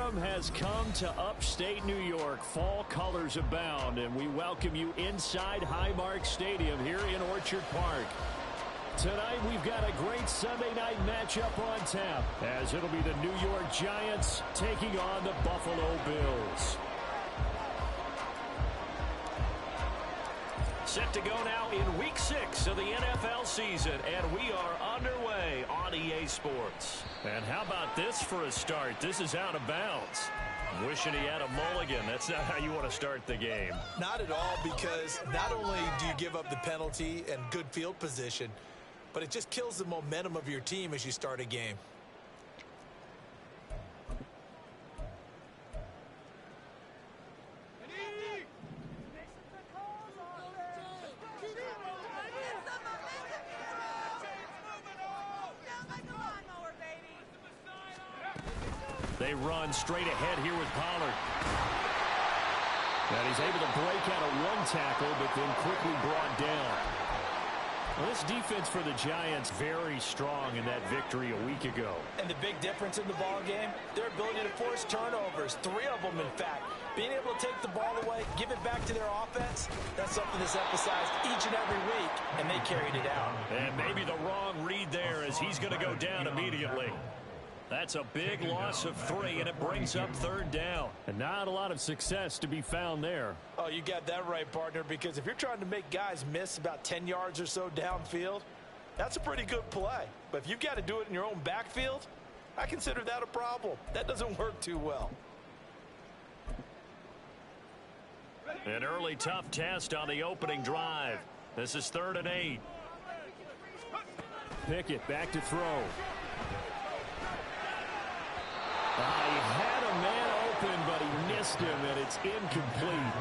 Autumn has come to upstate New York. Fall colors abound, and we welcome you inside Highmark Stadium here in Orchard Park. Tonight, we've got a great Sunday night matchup on tap, as it'll be the New York Giants taking on the Buffalo Bills. Set to go now in Week 6 of the NFL season, and we are underway on EA Sports. And how about this for a start? This is out of bounds. Wishing he had a mulligan. That's not how you want to start the game. Not at all, because not only do you give up the penalty and good field position, but it just kills the momentum of your team as you start a game. They run straight ahead here with Pollard. And he's able to break out of one tackle, but then quickly brought down. Well, this defense for the Giants very strong in that victory a week ago. And the big difference in the ball game, their ability to force turnovers, 3 of them in fact. Being able to take the ball away, give it back to their offense, that's something that's emphasized each and every week, and they carried it out. And maybe the wrong read there, as he's going to go down immediately. That's a big loss of 3, and it brings up 3rd down. And not a lot of success to be found there. Oh, you got that right, partner, because if you're trying to make guys miss about 10 yards or so downfield, that's a pretty good play. But if you've got to do it in your own backfield, I consider that a problem. That doesn't work too well. An early tough test on the opening drive. This is 3rd and 8. Pickett back to throw. He had a man open, but he missed him, and it's incomplete.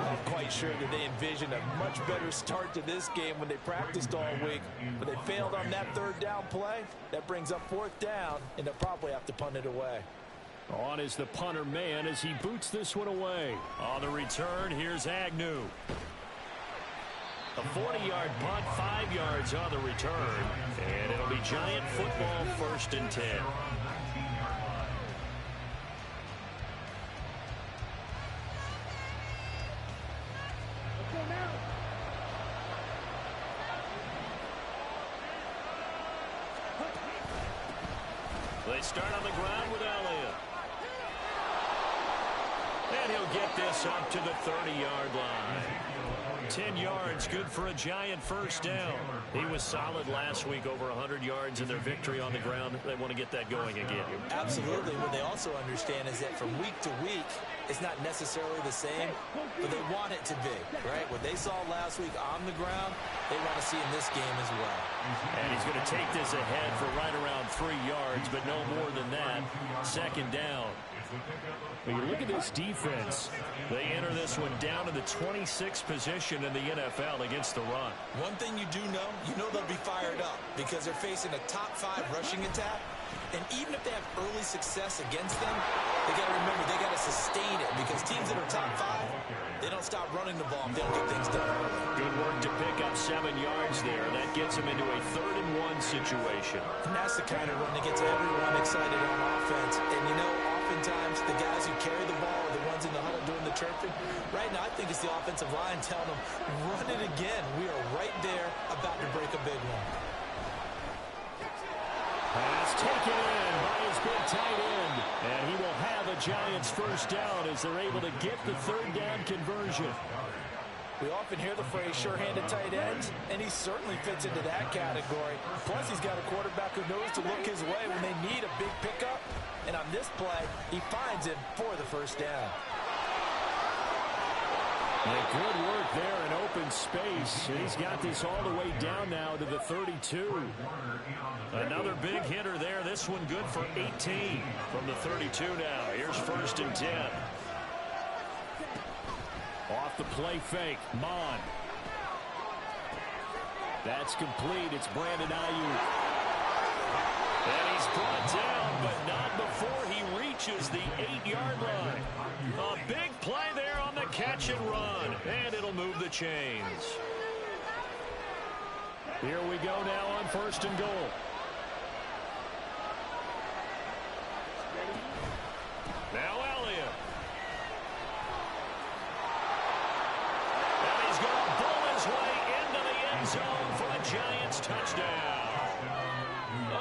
I'm quite sure that they envisioned a much better start to this game when they practiced all week. But they failed on that 3rd down play. That brings up 4th down, and they'll probably have to punt it away. On is the punter man as he boots this one away. On the return, here's Agnew. A 40-yard punt, 5 yards on the return. And it'll be Giant football, 1st and 10. They start on the ground with Elliott. And he'll get this up to the 30-yard line. 10 yards, good for a Giant 1st down. He was solid last week, over 100 yards in their victory on the ground. They want to get that going again. Absolutely. What they also understand is that from week to week, it's not necessarily the same, but they want it to be, right? What they saw last week on the ground, they want to see in this game as well. And he's going to take this ahead for right around 3 yards, but no more than that. 2nd down. When you look at this defense, they enter this one down to the 26th position in the NFL against the run. One thing you do know, they'll be fired up because they're facing a top 5 rushing attack. And even if they have early success against them, they got to remember they got to sustain it, because teams that are top 5, they don't stop running the ball if they don't get things done early. Good work to pick up 7 yards there. That gets them into a 3rd and 1 situation. And that's the kind of run that gets everyone excited on offense. And oftentimes the guys who carry the ball are the ones in the huddle doing the chirping. Right now, I think it's the offensive line telling them, run it again. We are right there about to break a big one. Pass taken in by his big tight end. And he will have a Giants 1st down as they're able to get the 3rd down conversion. We often hear the phrase sure-handed tight ends, and he certainly fits into that category. Plus, he's got a quarterback who knows to look his way when they need a big pickup. And on this play, he finds him for the 1st down. And good work there in open space. He's got this all the way down now to the 32. Another big hitter there. This one good for 18 from the 32 now. Here's 1st and 10. Off the play fake, Mon. That's complete. It's Brandon Ayuk. And he's brought down, but not before he reaches the 8-yard line. A big play there on the catch and run, and it'll move the chains. Here we go now on 1st and goal. Now Elliott. And he's going to bull his way into the end zone for a Giants touchdown.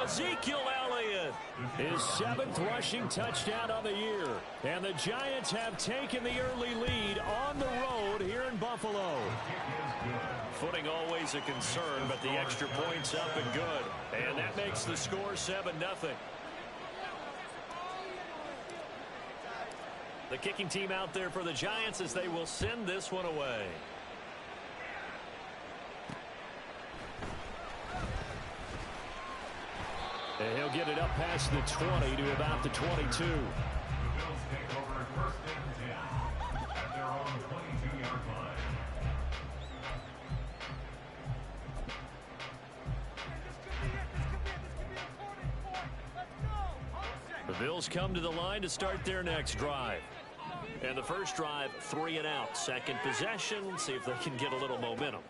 Ezekiel Elliott, his 7th rushing touchdown of the year. And the Giants have taken the early lead on the road here in Buffalo. Footing always a concern, but the extra point's up and good. And that makes the score 7-0. The kicking team out there for the Giants as they will send this one away. And he'll get it up past the 20 to about the 22. The Bills take over 1st and 10 at their own 22-yard line. The Bills come to the line to start their next drive. And the first drive, 3 and out. Second possession, see if they can get a little momentum.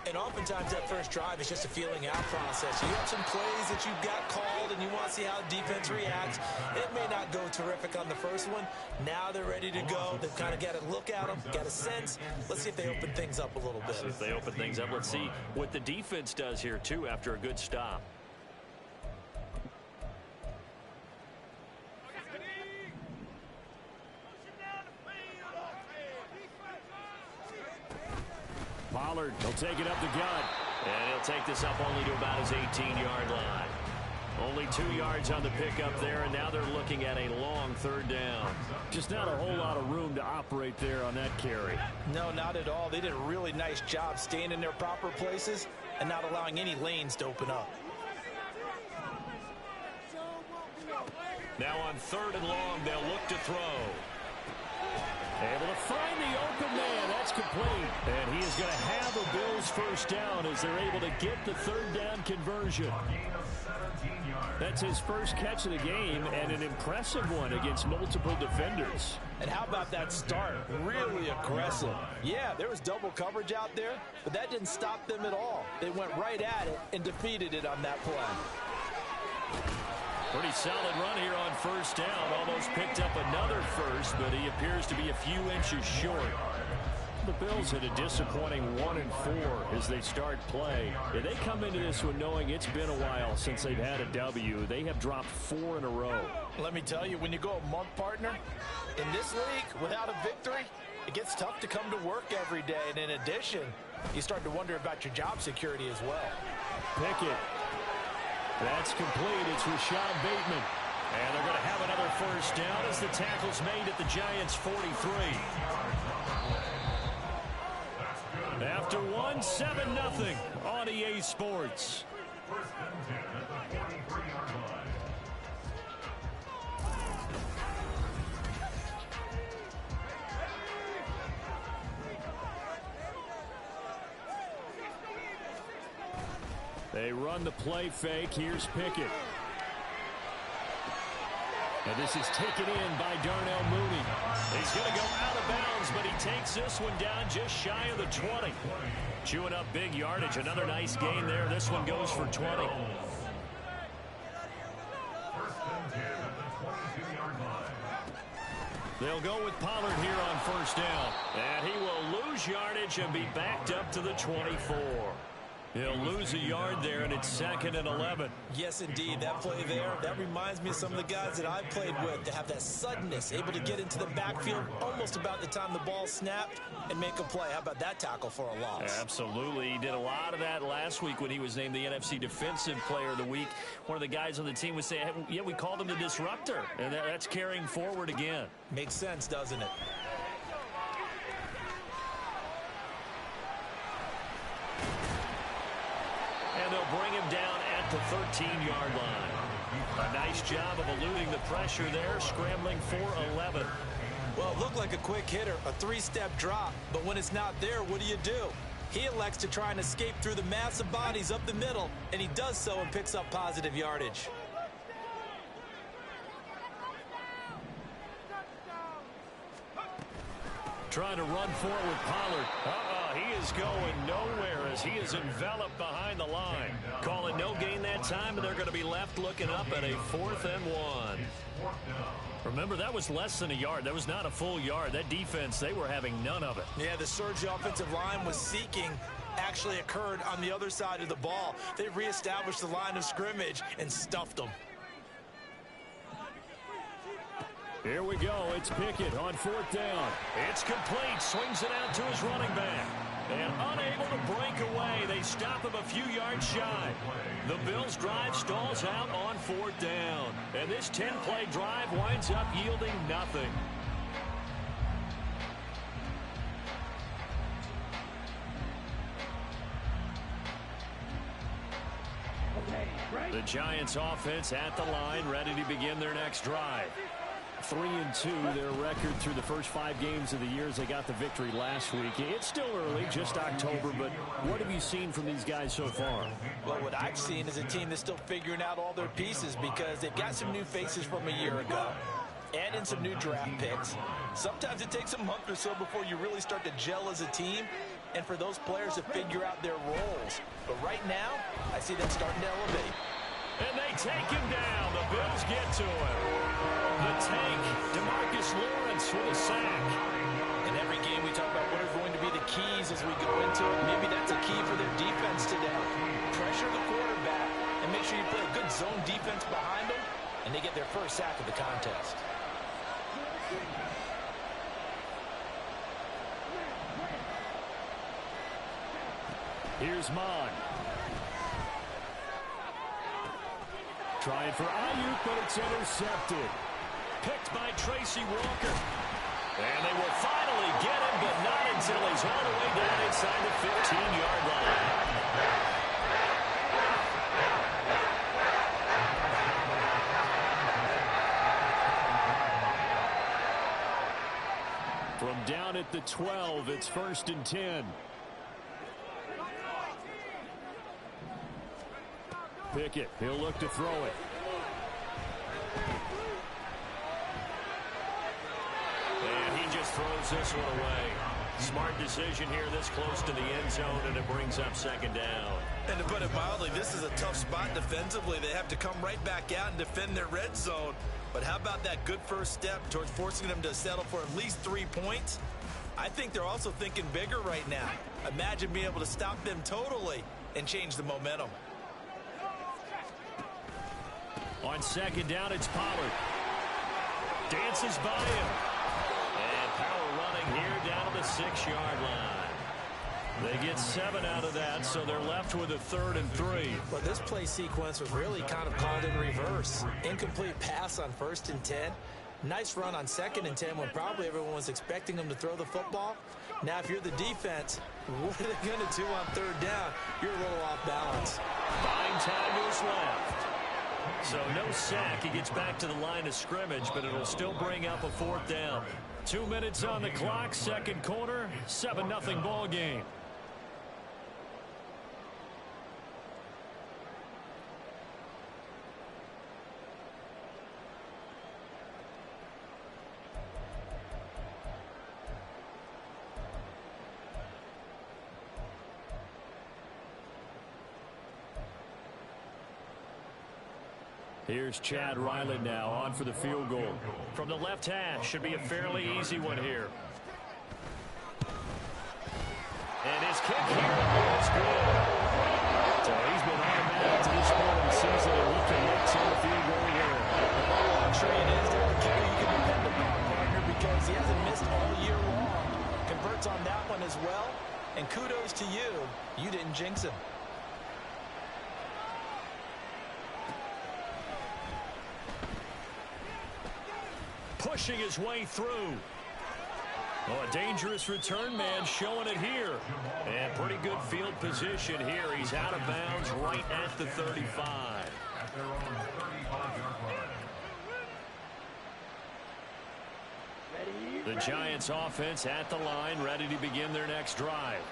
And oftentimes that first drive is just a feeling out process. You have some plays that you've got called and you want to see how defense reacts. It may not go terrific on the first one. Now they're ready to go. They've kind of got to look at them, got a sense. Let's see if they open things up a little bit. See if they open things up. Let's see what the defense does here, too, after a good stop. Pollard, he'll take it up the gut. And he'll take this up only to about his 18-yard line. Only 2 yards on the pickup there, and now they're looking at a long 3rd down. Just not a whole lot of room to operate there on that carry. No, not at all. They did a really nice job staying in their proper places and not allowing any lanes to open up. Now on 3rd and long, they'll look to throw. Able to find the open man. That's complete. And he is going to have a Bills first down as they're able to get the 3rd down conversion. That's his first catch of the game and an impressive one against multiple defenders. And how about that start? Really aggressive. Yeah, there was double coverage out there, but that didn't stop them at all. They went right at it and defeated it on that play. Pretty solid run here on first down. Almost picked up another first, but he appears to be a few inches short. The Bills had a disappointing 1-4 as they start play. And they come into this one knowing it's been a while since they've had a W. They have dropped 4 in a row. Let me tell you, when you go a month, partner, in this league, without a victory, it gets tough to come to work every day. And in addition, you start to wonder about your job security as well. Pickett. That's complete. It's Rashad Bateman. And they're going to have another first down as the tackle's made at the Giants' 43. After 7-0 on EA Sports. 1st and 10 at the 43-yard line. They run the play fake. Here's Pickett. And this is taken in by Darnell Mooney. He's going to go out of bounds, but he takes this one down just shy of the 20. Chewing up big yardage. Another nice gain there. This one goes for 20. 1st and 10 at the 22-yard line. They'll go with Pollard here on first down. And he will lose yardage and be backed up to the 24. He'll lose a yard there, and it's 2nd and 11. Yes, indeed. That play there, that reminds me of some of the guys that I've played with. To have that suddenness, able to get into the backfield almost about the time the ball snapped and make a play. How about that tackle for a loss? Absolutely. He did a lot of that last week when he was named the NFC Defensive Player of the Week. One of the guys on the team would say, hey, yeah, we called him the disruptor. And that's carrying forward again. Makes sense, doesn't it? And they'll bring him down at the 13-yard line. A nice job of eluding the pressure there, scrambling for 11. Well, it looked like a quick hitter, a 3-step drop, but when it's not there, what do? He elects to try and escape through the massive bodies up the middle, and he does so and picks up positive yardage. Trying to run for it with Pollard. He is going nowhere as he is enveloped behind the line. Calling no gain that time, and they're going to be left looking up at a 4th and 1. Remember, that was less than a yard. That was not a full yard. That defense, they were having none of it. Yeah, the surge the offensive line was seeking actually occurred on the other side of the ball. They reestablished the line of scrimmage and stuffed them. Here we go. It's Pickett on 4th down. It's complete. Swings it out to his running back. And unable to break away. They stop him a few yards shy. The Bills' drive stalls out on 4th down. And this 10-play drive winds up yielding nothing. The Giants offense at the line, ready to begin their next drive. 3-2, their record through the first 5 games of the year as they got the victory last week. It's still early, just October, but what have you seen from these guys so far? Well, what I've seen is a team that's still figuring out all their pieces because they've got some new faces from a year ago and in some new draft picks. Sometimes it takes a month or so before you really start to gel as a team and for those players to figure out their roles. But right now, I see them starting to elevate. And they take him down. The Bills get to him. The tank, DeMarcus Lawrence with a sack. In every game we talk about what are going to be the keys as we go into it. Maybe that's a key for their defense today. Pressure the quarterback and make sure you play a good zone defense behind them, and they get their first sack of the contest. Here's Mon. Trying for Ayuk, but it's intercepted. Picked by Tracy Walker. And they will finally get him, but not until he's all the way down inside the 15-yard line. From down at the 12, it's 1st and 10. Pickett, he'll look to throw it. And he just throws this one away. Smart decision here this close to the end zone, and it brings up 2nd down. And to put it mildly, this is a tough spot defensively. They have to come right back out and defend their red zone. But how about that good first step towards forcing them to settle for at least 3 points? I think they're also thinking bigger right now. Imagine being able to stop them totally and change the momentum. On 2nd down, it's Pollard. Dances by him. And power running here down to the 6-yard line. They get 7 out of that, so they're left with a 3rd and 3. Well, this play sequence was really kind of called in reverse. Incomplete pass on 1st and 10. Nice run on 2nd and 10 when probably everyone was expecting them to throw the football. Now, if you're the defense, what are they going to do on 3rd down? You're a little off balance. Fine time is left. So no sack. He gets back to the line of scrimmage, but it'll still bring up a 4th down. 2 minutes on the clock, 2nd quarter, 7-0 ball game. Here's Chad Ryland now on for the field goal. From the left hash, should be a fairly easy one here. And his kick here is good. So he's been automatic to this point of the season, and he can look to the field goal here. What a luxury it is to have a kicker you can depend upon, partner, because he hasn't missed all year long. Converts on that one as well, and kudos to you. You didn't jinx him. Pushing his way through. Oh, a dangerous return man showing it here. And pretty good field position here. He's out of bounds right at the 35. At their own 35-yard line. The Giants offense at the line, ready to begin their next drive.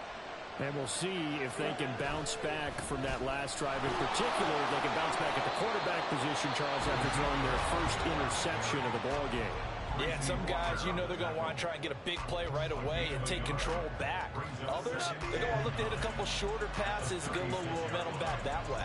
And we'll see if they can bounce back from that last drive. In particular, if they can bounce back at the quarterback position, Charles, after throwing their first interception of the ballgame. Yeah, some guys, you know they're going to want to try and get a big play right away and take control back. Others, they're going to look to hit a couple shorter passes, get a little momentum back that way.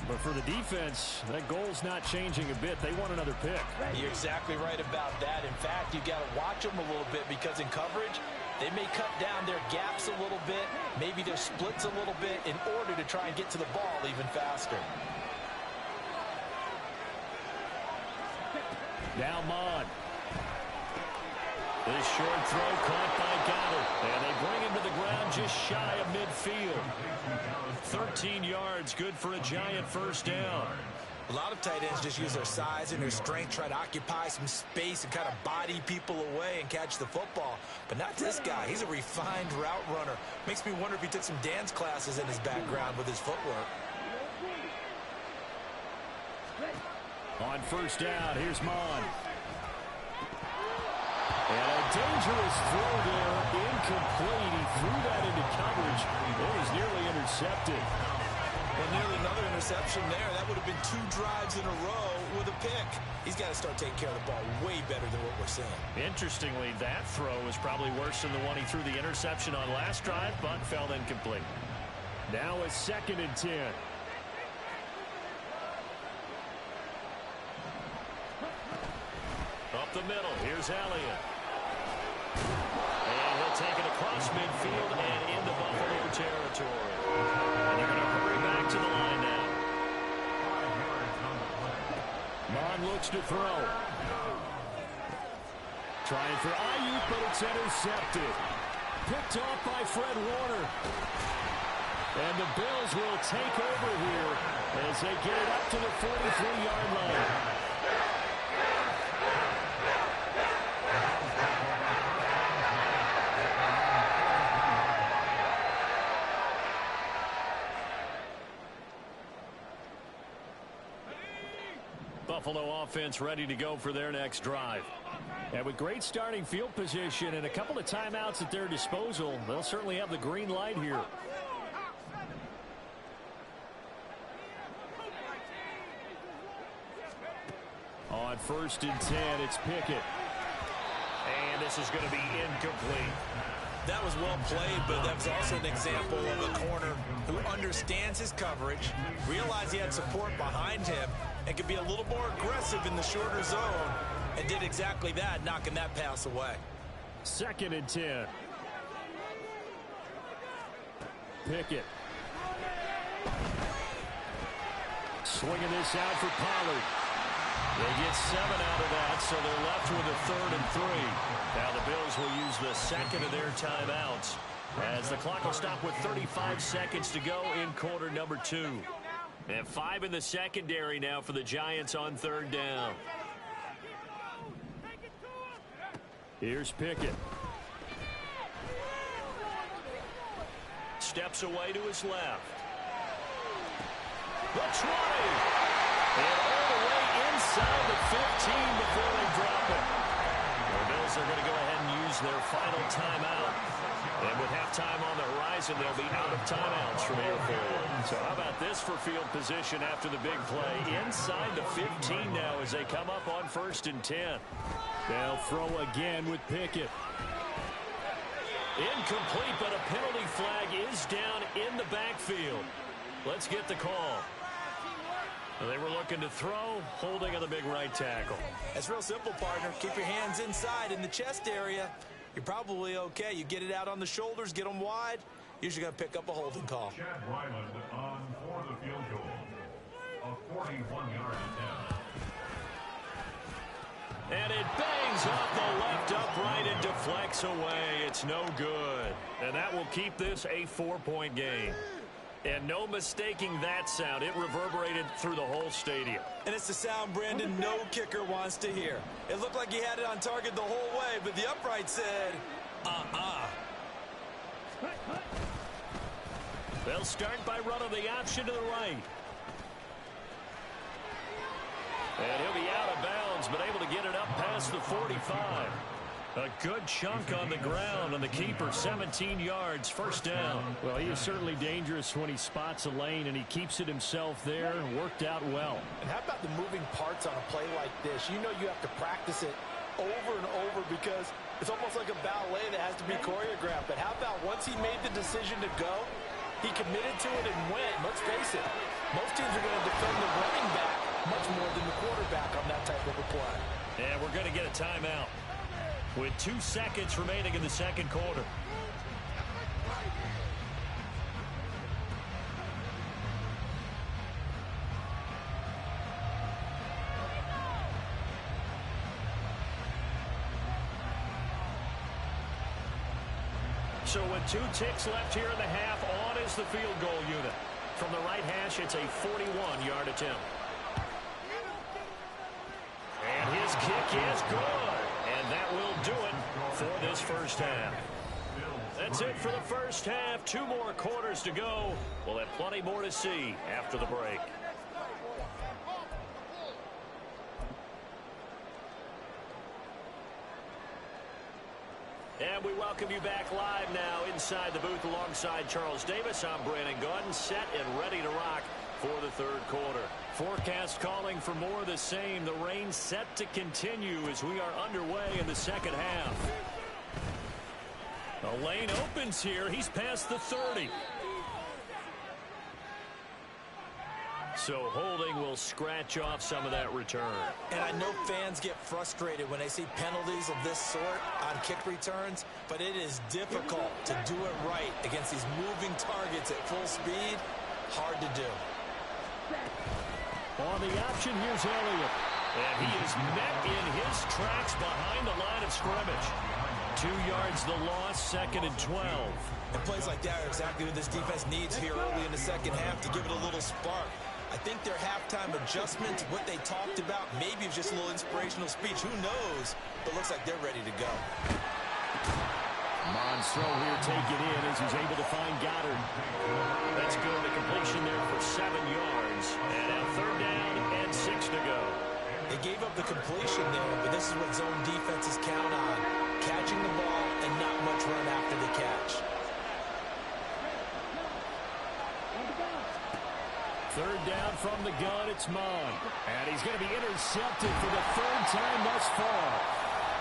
But for the defense, that goal's not changing a bit. They want another pick. You're exactly right about that. In fact, you got to watch them a little bit because in coverage, they may cut down their gaps a little bit, maybe their splits a little bit in order to try and get to the ball even faster. Now Mod. This short throw caught by Goddard. And they bring him to the ground just shy of midfield. 13 yards, good for a giant first down. A lot of tight ends just use their size and their strength, try to occupy some space and kind of body people away and catch the football. But not this guy. He's a refined route runner. Makes me wonder if he took some dance classes in his background with his footwork. On first down, here's Mon. And a dangerous throw there, incomplete. He threw that into coverage. It was nearly intercepted. Well, nearly another interception there. That would have been 2 drives in a row with a pick. He's got to start taking care of the ball way better than what we're seeing. Interestingly, that throw was probably worse than the one he threw the interception on last drive, but fell incomplete. Now a 2nd and 10. Up the middle, here's Elliott. And he'll take it across midfield and into Buffalo territory. And they're going to hurry back to the line now. Mon looks to throw. Trying for Ayuk, but it's intercepted. Picked off by Fred Warner. And the Bills will take over here as they get it up to the 43-yard line. Buffalo offense ready to go for their next drive. And with great starting field position and a couple of timeouts at their disposal, they'll certainly have the green light here. On 1st and 10, it's Pickett. And this is going to be incomplete. That was well played, but that was also an example of a corner who understands his coverage, realized he had support behind him, and could be a little more aggressive in the shorter zone, and did exactly that, knocking that pass away. 2nd and 10. Pickett. Swinging this out for Pollard. They get 7 out of that, so they're left with a 3rd and 3. Now the Bills will use the 2nd of their timeouts as the clock will stop with 35 seconds to go in quarter number 2. And 5 in the secondary now for the Giants on 3rd down. Here's Pickett. Steps away to his left. The 20. And all the way inside the 15 before they drop it. The Bills are going to go ahead and use their final timeout. And with halftime on the horizon, they'll be out of timeouts from here forward. So how about this for field position after the big play? Inside the 15 now as they come up on 1st and 10. They'll throw again with Pickett. Incomplete, but a penalty flag is down in the backfield. Let's get the call. They were looking to throw, holding on the big right tackle. That's real simple, partner. Keep your hands inside in the chest area. You're probably okay. You get it out on the shoulders, get them wide. Usually going to pick up a holding call. Chad Ryland on for the field goal. A 41-yard attempt. And it bangs off the left upright and deflects away. It's no good. And that will keep this a 4-point game. And no mistaking that sound. It reverberated through the whole stadium. And it's the sound, Brandon, no kicker wants to hear. It looked like he had it on target the whole way, but the upright said, They'll start by running the option to the right. And he'll be out of bounds, but able to get it up past the 45. A good chunk on the ground, and the keeper 17 yards, first down. Well, he is certainly dangerous when he spots a lane, and he keeps it himself there and worked out well. And how about the moving parts on a play like this? You know you have to practice it over and over because it's almost like a ballet that has to be choreographed. But how about once he made the decision to go, he committed to it and went. Let's face it, most teams are going to defend timeout with 2 seconds remaining in the second quarter. So with 2 ticks left here in the half, on is the field goal unit. From the right hash, it's a 41-yard attempt. And his kick is good. And that will do it for this first half. That's it for the first half. 2 more quarters to go. We'll have plenty more to see after the break. And we welcome you back live now inside the booth alongside Charles Davis. I'm Brandon Gaudin, set and ready to rock for the third quarter. Forecast calling for more of the same. The rain set to continue as we are underway in the second half. The lane opens here. He's past the 30. So holding will scratch off some of that return. And I know fans get frustrated when they see penalties of this sort on kick returns, but it is difficult to do it right against these moving targets at full speed. Hard to do. On the option, here's Elliott. And he is met in his tracks behind the line of scrimmage. 2 yards the loss, 2nd and 12. And plays like that are exactly what this defense needs here early in the second half to give it a little spark. I think their halftime adjustments, what they talked about, maybe it was just a little inspirational speech. Who knows? But looks like they're ready to go. Monstro here take it in as he's able to find Goddard. That's good. The completion there for 7 yards. And now 3rd down and 6 to go. They gave up the completion there, but this is what zone defenses count on. Catching the ball and not much run after the catch. 3rd down from the gun, it's Mon. And he's going to be intercepted for the 3rd time thus far.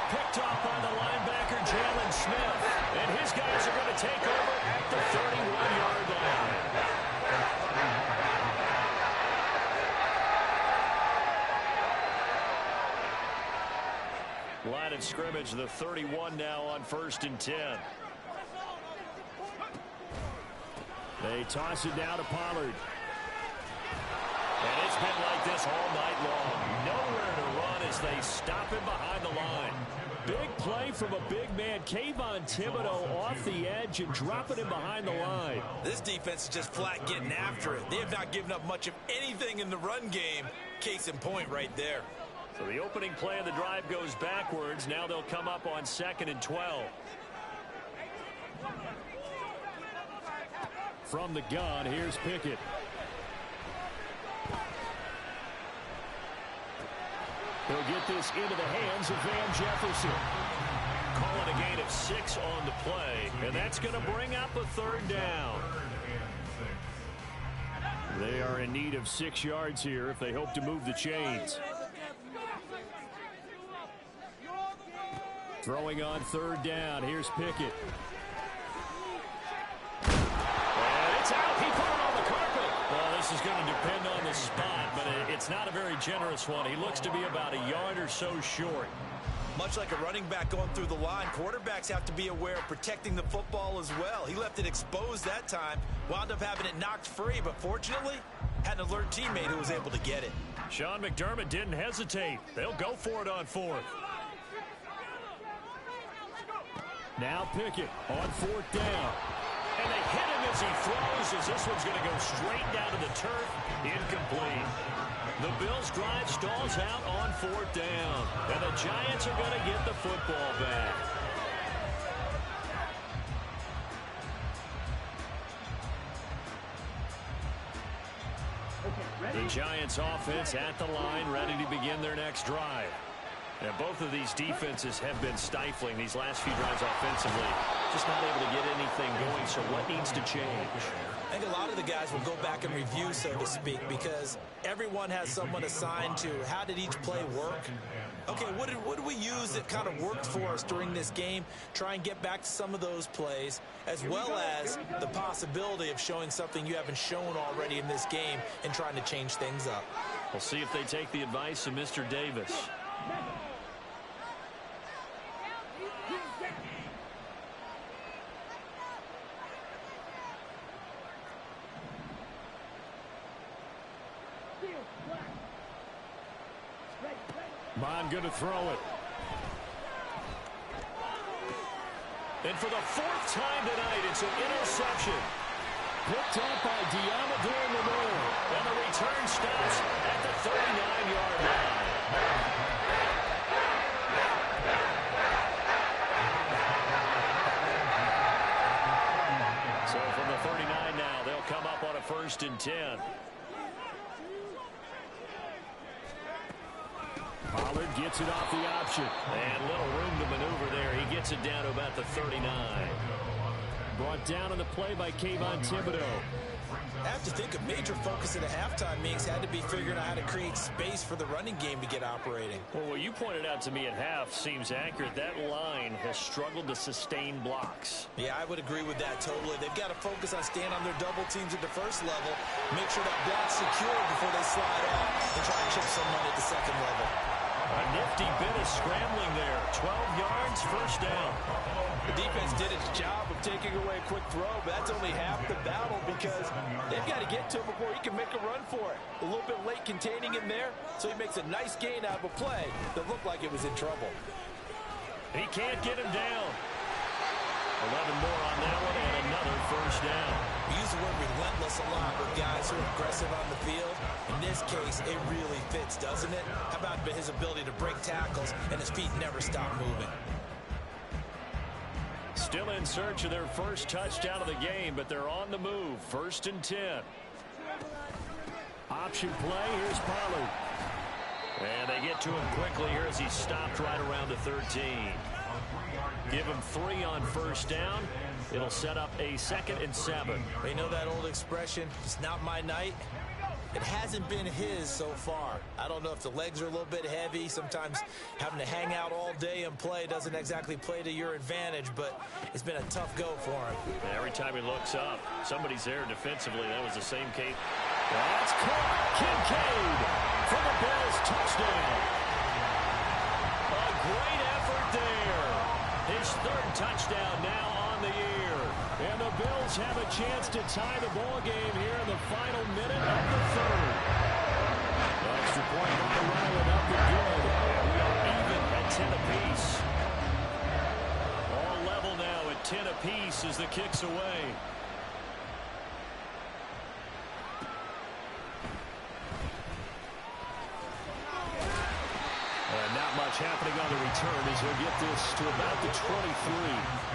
Picked off by the linebacker, Jalen Smith. And his guys are going to take over at the 31-yard line. Line of scrimmage, the 31 now on 1st and 10. They toss it down to Pollard. And it's been like this all night long. Nowhere to run as they stop him behind the line. Big play from a big man. Kayvon Thibodeau off the edge and dropping him behind the line. This defense is just flat getting after it. They have not given up much of anything in the run game. Case in point right there. So the opening play of the drive goes backwards. Now they'll come up on 2nd and 12. From the gun, here's Pickett. He'll get this into the hands of Van Jefferson. Calling a gain of 6 on the play, and that's going to bring up a 3rd down. They are in need of 6 yards here if they hope to move the chains. Throwing on 3rd down, here's Pickett. And it's out. He put it on the carpet. Well, this is going to depend on the spot, but it's not a very generous one. He looks to be about a yard or so short. Much like a running back going through the line, quarterbacks have to be aware of protecting the football as well. He left it exposed that time, wound up having it knocked free, but fortunately, had an alert teammate who was able to get it. Sean McDermott didn't hesitate. They'll go for it on 4th. Now Pickett on 4th down. And they hit him as he throws, as this one's going to go straight down to the turf. Incomplete. The Bills' drive stalls out on 4th down. And the Giants are going to get the football back. The Giants' offense at the line, ready to begin their next drive. And both of these defenses have been stifling these last few drives offensively. Just not able to get anything going, so what needs to change? I think a lot of the guys will go back and review, so to speak, because everyone has someone assigned to how did each play work. Okay, what did we use that kind of worked for us during this game? Try and get back to some of those plays, as well as the possibility of showing something you haven't shown already in this game and trying to change things up. We'll see if they take the advice of Mr. Davis. Bond going to throw it. And for the fourth time tonight, it's an interception. Picked up by MADDEN24. And the return stops at the 39-yard line. So from the 39 now, they'll come up on a 1st and 10. Pollard gets it off the option. And little room to maneuver there. He gets it down to about the 39. Brought down on the play by Kayvon Thibodeau. I have to think a major focus at a halftime means had to be figuring out how to create space for the running game to get operating. Well, what you pointed out to me at half seems accurate. That line has struggled to sustain blocks. Yeah, I would agree with that totally. They've got to focus on staying on their double teams at the first level, make sure that block's secure before they slide off and try and chip someone at the second level. A nifty bit of scrambling there. 12 yards, 1st down. The defense did its job of taking away a quick throw, but that's only half the battle because they've got to get to him before he can make a run for it. A little bit late containing him there, so he makes a nice gain out of a play that looked like it was in trouble. He can't get him down. 11 more on that one and another 1st down. We use the word relentless a lot with guys who are aggressive on the field. In this case, it really fits, doesn't it? How about his ability to break tackles and his feet never stop moving? Still in search of their first touchdown of the game, but they're on the move. 1st and 10. Option play. Here's Pollard. And they get to him quickly here as he's stopped right around the 13. Give him 3 on 1st down. It'll set up a 2nd and 7. You know that old expression, it's not my night? It hasn't been his so far. I don't know if the legs are a little bit heavy. Sometimes having to hang out all day and play doesn't exactly play to your advantage, but it's been a tough go for him. And every time he looks up, somebody's there defensively. That was the same case. That's caught. Kincaid for the Bills touchdown. A great effort there. His 3rd touchdown now on the year. And the Bills have a chance to tie the ball game here in the final minute of the 3rd. Extra point by Ryland up and good. And we are even at 10 apiece. All level now at 10 apiece as the kick's away. And not much happening on the return as he'll get this to about the 23.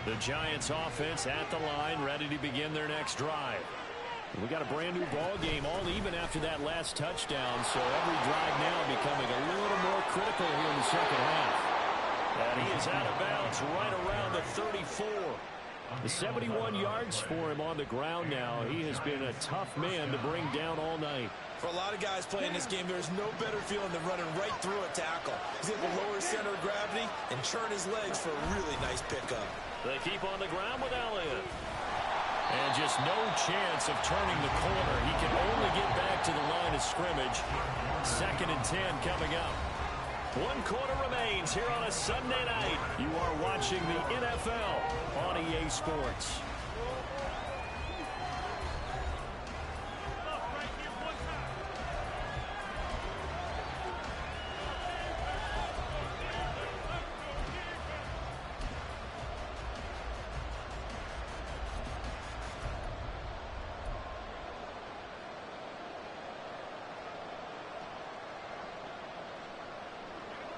The Giants offense at the line, ready to begin their next drive. We got a brand new ball game, all even after that last touchdown, so every drive now becoming a little more critical here in the 2nd half. And he is out of bounds right around the 34. The 71 yards for him on the ground now. He has been a tough man to bring down all night. For a lot of guys playing this game, there's no better feeling than running right through a tackle. He's able to lower his center of gravity and churn his legs for a really nice pickup. They keep on the ground with Elliott. And just no chance of turning the corner. He can only get back to the line of scrimmage. 2nd and 10 coming up. 1 quarter remains here on a Sunday night. You are watching the NFL on EA Sports.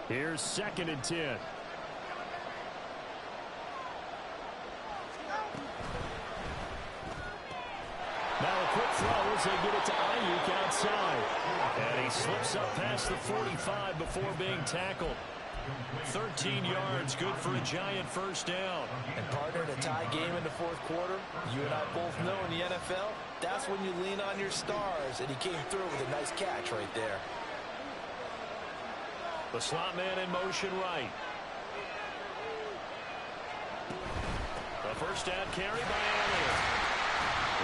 Here's 2nd and 10. Now a quick throw as they get it to Ayuk outside. And he slips up past the 45 before being tackled. 13 yards, good for a Giant 1st down. And partner, in a tie game in the 4th quarter, you and I both know in the NFL, that's when you lean on your stars. And he came through with a nice catch right there. The slot man in motion right. A 1st down carry by Elliott.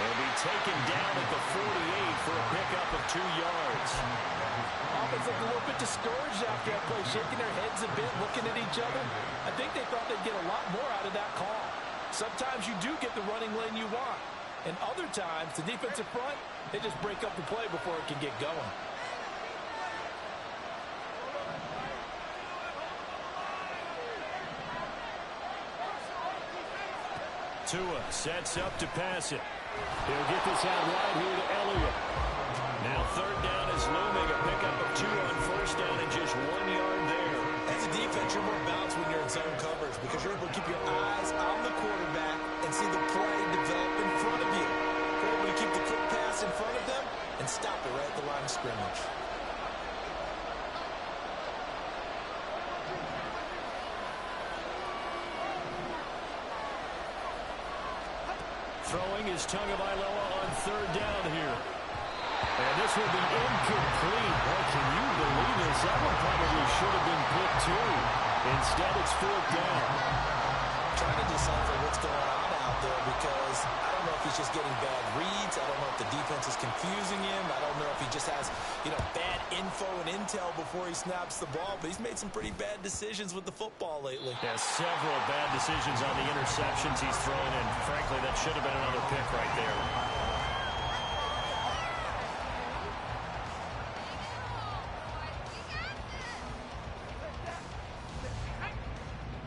He'll be taken down at the 48 for a pickup of 2 yards. Offense looked a little bit discouraged after that play, shaking their heads a bit, looking at each other. I think they thought they'd get a lot more out of that call. Sometimes you do get the running lane you want, and other times, the defensive front, they just break up the play before it can get going. Tua sets up to pass it. He'll get this out wide here to Elliott. Now 3rd down is looming. A pickup of 2 on 1st down and just 1 yard there. As a defense, you're more balanced when you're in zone coverage because you're able to keep your eyes on the quarterback and see the play develop in front of you. You're able to keep the quick pass in front of them and stop it right at the line of scrimmage. Throwing is Tagovailoa on 3rd down here. And this will be incomplete. Boy, can you believe this? That one probably should have been picked too. Instead, it's 4th down. Trying to decipher what's going on out there because I don't know if he's just getting bad reads. I don't know if the defense is confusing him. I don't know if he just has, bad info and intel before he snaps the ball. But he's made some pretty bad decisions with the football lately. Yeah, several bad decisions on the interceptions he's thrown, and frankly, that should have been another pick right there.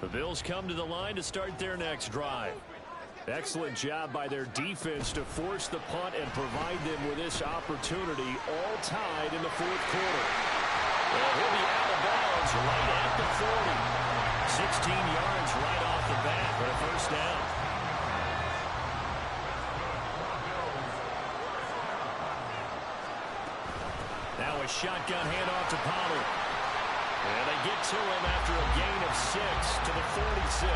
The Bills come to the line to start their next drive. Excellent job by their defense to force the punt and provide them with this opportunity, all tied in the 4th quarter. Well, he'll be out of bounds right at the 40. 16 yards right off the bat for a 1st down. Now a shotgun handoff to Pollard. And they get to him after a gain of 6 to the 46.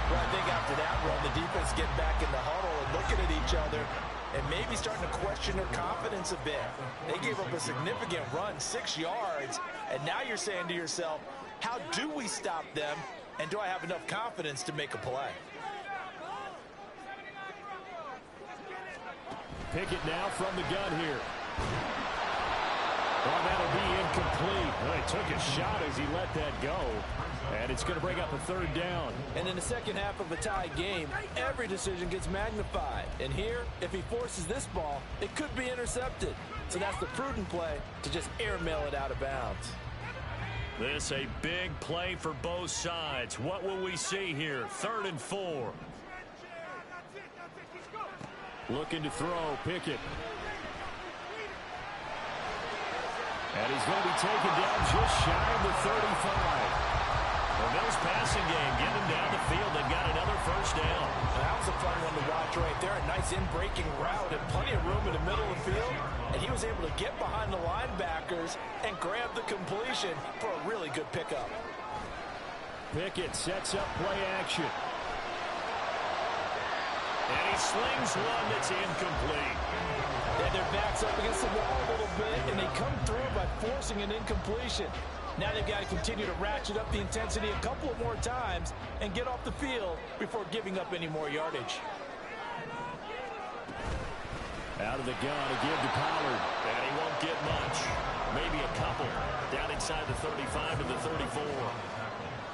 Well, I think after that run, the defense getting back in the huddle and looking at each other and maybe starting to question their confidence a bit. They gave up a significant run, 6 yards, and now you're saying to yourself, how do we stop them, and do I have enough confidence to make a play? Pickett now from the gun here. Well, that'll be incomplete. Well, he took a shot as he let that go. And it's going to bring up a 3rd down. And in the second half of a tie game, every decision gets magnified. And here, if he forces this ball, it could be intercepted. So that's the prudent play to just airmail it out of bounds. This a big play for both sides. What will we see here? 3rd and 4. Looking to throw, Pickett. And he's going to be taken down just shy of the 35. The Bills passing game, get him down the field. They've got another 1st down. That was a fun one to watch right there. A nice in-breaking route and plenty of room in the middle of the field. And he was able to get behind the linebackers and grab the completion for a really good pickup. Pickett sets up play action. And he slings one that's incomplete. And their back's up against the wall a little bit, and they come through by forcing an incompletion. Now they've got to continue to ratchet up the intensity a couple of more times and get off the field before giving up any more yardage. Out of the gun to give to Pollard. And he won't get much. Maybe a couple. Down inside the 35 to the 34.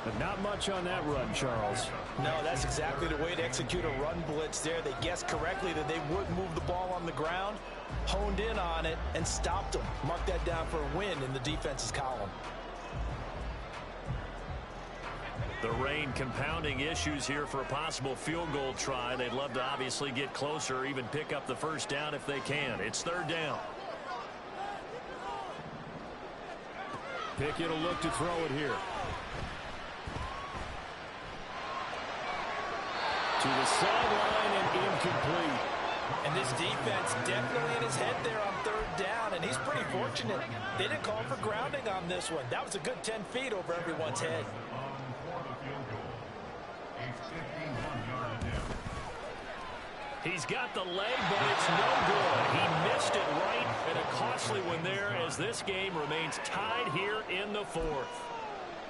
But not much on that run, Charles. No, that's exactly the way to execute a run blitz there. They guessed correctly that they would move the ball on the ground, honed in on it, and stopped them. Mark that down for a win in the defense's column. The rain compounding issues here for a possible field goal try. They'd love to obviously get closer or even pick up the 1st down if they can. It's 3rd down. Pickett will look to throw it here. To the sideline and incomplete. And this defense definitely in his head there on 3rd down, and he's pretty fortunate. They didn't call for grounding on this one. That was a good 10 feet over everyone's head. He's got the leg, but it's no good. He missed it right, and a costly one there as this game remains tied here in the 4th.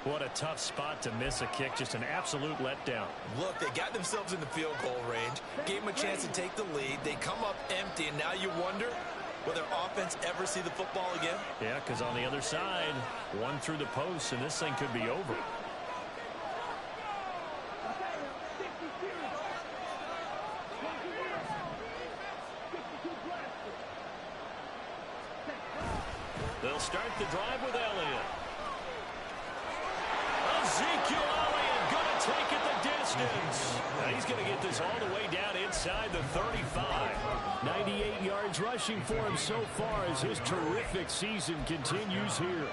What a tough spot to miss a kick. Just an absolute letdown. Look, they got themselves in the field goal range, gave them a chance to take the lead. They come up empty, and now you wonder, will their offense ever see the football again? Yeah, because on the other side, one through the post, and this thing could be over. They'll start the drive with Elliott. Ezekiel Elliott going to take it the distance. Now he's going to get this all the way down inside the 35. 98 yards rushing for him so far as his terrific season continues here.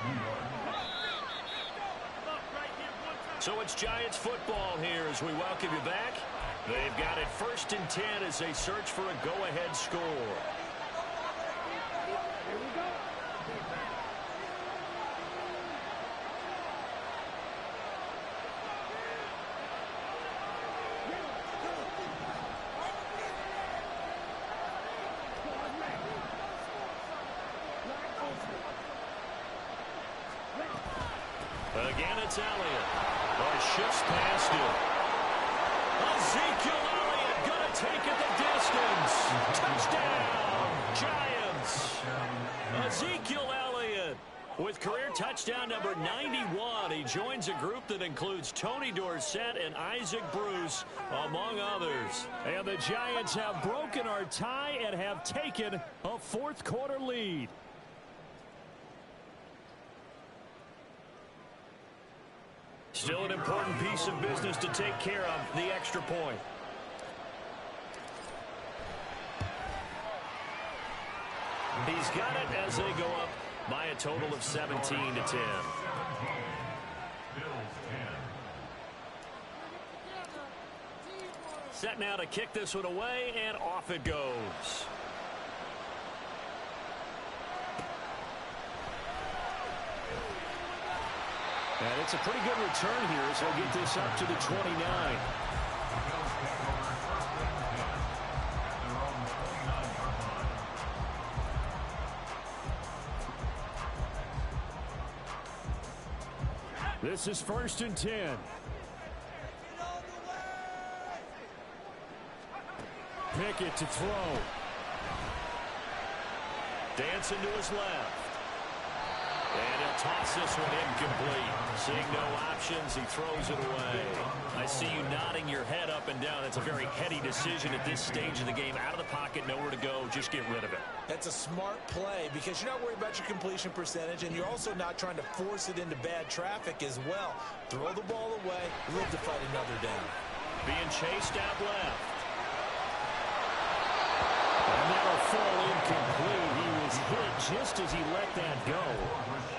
So it's Giants football here as we welcome you back. They've got it 1st and 10 as they search for a go-ahead score. Again, it's Elliott. Shifts past him. Ezekiel Elliott going to take it the distance. Touchdown, Giants. Ezekiel Elliott with career touchdown number 91. He joins a group that includes Tony Dorsett and Isaac Bruce, among others. And the Giants have broken our tie and have taken a 4th quarter lead. Still an important piece of business to take care of, the extra point. He's got it as they go up by a total of 17 to 10. Set now to kick this one away, and off it goes. And it's a pretty good return here as they'll get this up to the 29. This is 1st and 10. Pickett to throw. Dancing to his left. And he'll toss this one incomplete. Seeing no options, he throws it away. I see you nodding your head up and down. That's a very heady decision at this stage of the game. Out of the pocket, nowhere to go. Just get rid of it. That's a smart play because you're not worried about your completion percentage, and you're also not trying to force it into bad traffic as well. Throw the ball away, live to fight another down. Being chased out left. And that'll fall incomplete. He was hit just as he let that go.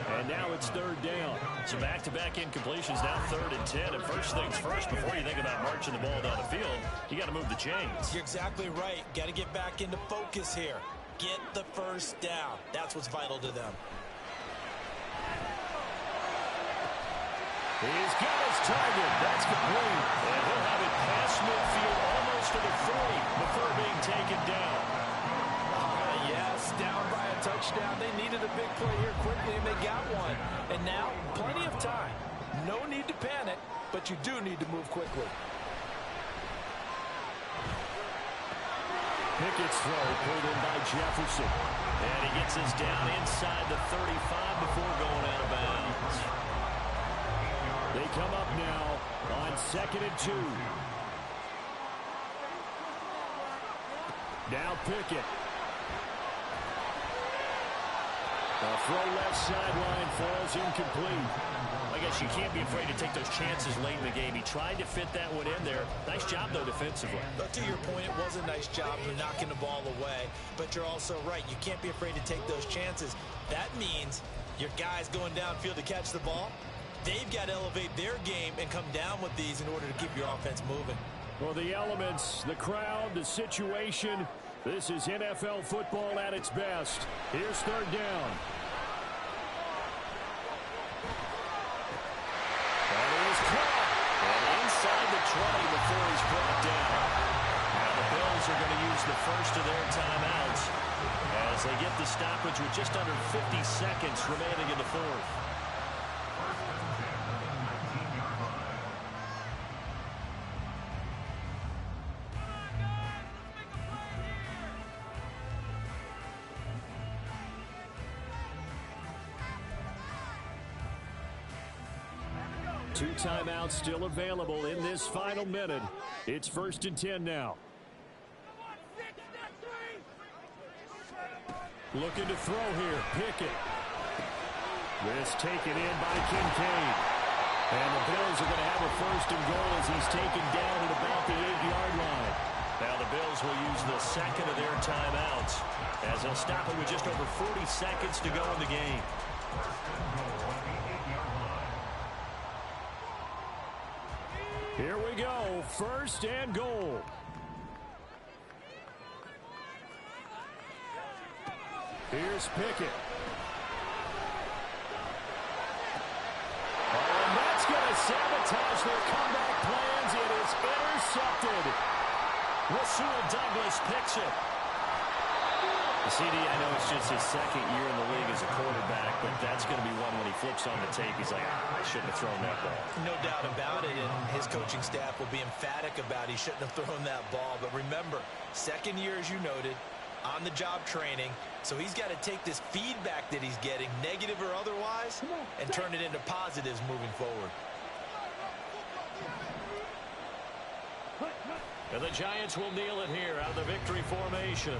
And now it's 3rd down. So back-to-back incompletions, now 3rd and 10. And first things first, before you think about marching the ball down the field, you got to move the chains. You're exactly right. Got to get back into focus here. Get the first down. That's what's vital to them. He's got his target. That's complete. And he'll have it past midfield almost to the 40 before being taken down. Yes, down by a touchdown. They needed a big play here quickly, and they got one. And now, plenty of time. No need to panic, but you do need to move quickly. Pickett's throw pulled in by Jefferson. And he gets this down inside the 35 before going out of bounds. They come up now on 2nd and 2. Now Pickett. The throw left sideline falls incomplete. I guess you can't be afraid to take those chances late in the game. He tried to fit that one in there. Nice job, though, defensively. But to your point, it was a nice job of knocking the ball away. But you're also right. You can't be afraid to take those chances. That means your guys going downfield to catch the ball, they've got to elevate their game and come down with these in order to keep your offense moving. Well, the elements, the crowd, the situation, this is NFL football at its best. Here's 3rd down. And it is caught. And inside the 20 before he's brought down. Now the Bills are going to use the first of their timeouts as they get the stoppage with just under 50 seconds remaining in the 4th. 2 timeouts still available in this final minute. It's 1st and 10 now. Looking to throw here. Pickett. This taken in by Kincaid. And the Bills are going to have a 1st and goal as he's taken down at about the 8-yard line. Now the Bills will use the second of their timeouts as they'll stop it with just over 40 seconds to go in the game. Here we go. 1st and goal. Here's Pickett. And that's going to sabotage their comeback plans. It is intercepted. Rasul Douglas picks it. CD, I know it's just his 2nd year in the league as a quarterback, but that's going to be one when he flips on the tape. He's like, I shouldn't have thrown that ball. No doubt about it, and his coaching staff will be emphatic about he shouldn't have thrown that ball. But remember, 2nd year, as you noted, on-the-job training, so he's got to take this feedback that he's getting, negative or otherwise, and turn it into positives moving forward. And the Giants will kneel it here out of the victory formation.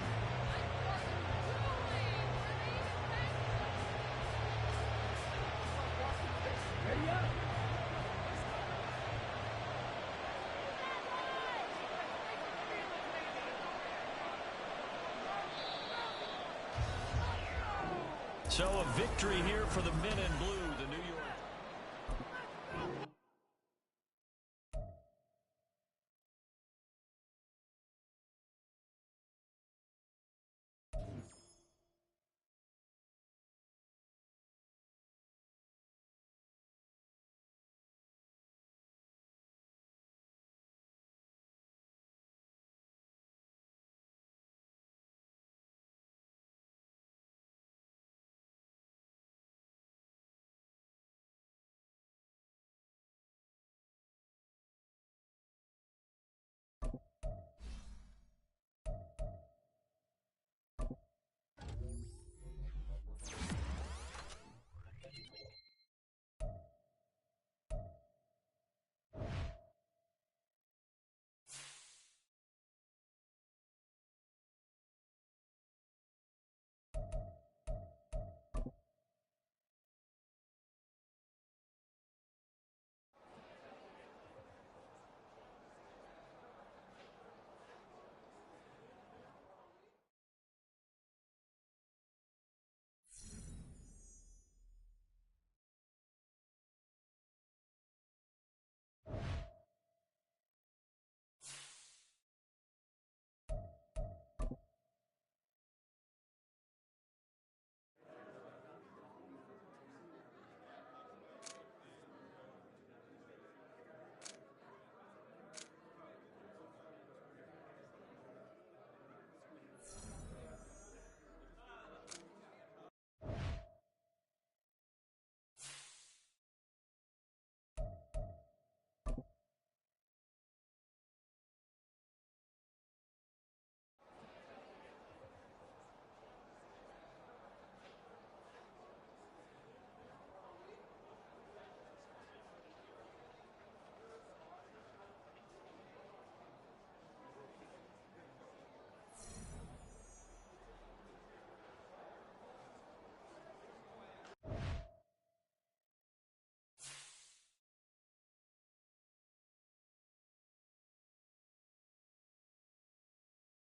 So a victory here for the men in blue.